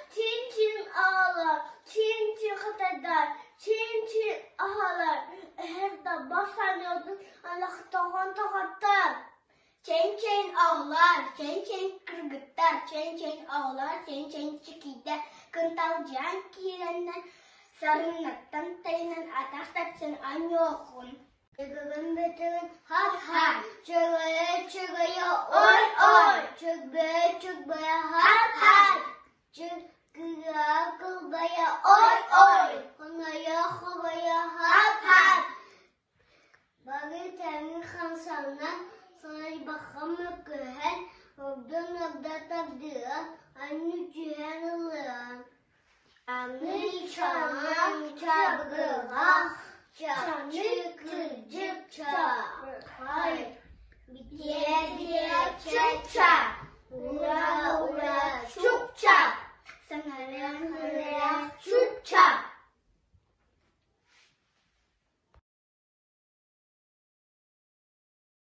Çin çin ağlar, çin çin kadar, çin çin ağlar. Her de başlanıyordun Allah'tan tağattan. Çin çin ağlar, çin çin kırgıtlar, çin çin ağlar, çin çin çekide kıntal can kirenden sarınaktan taynan ataktatsın anyokun. Çıgığın bütün hat hat, çıgıya oy oy, çıgıya hat hat, çıgıya kılbaya oy oy, konaya hat hat. Bagi temin khansalna, sana bakam köhen, oradan nabda tabdığa, annu cihanılan. Annu çanam çabığa, çanı kırcık çay, bitiye çek çay, ura ura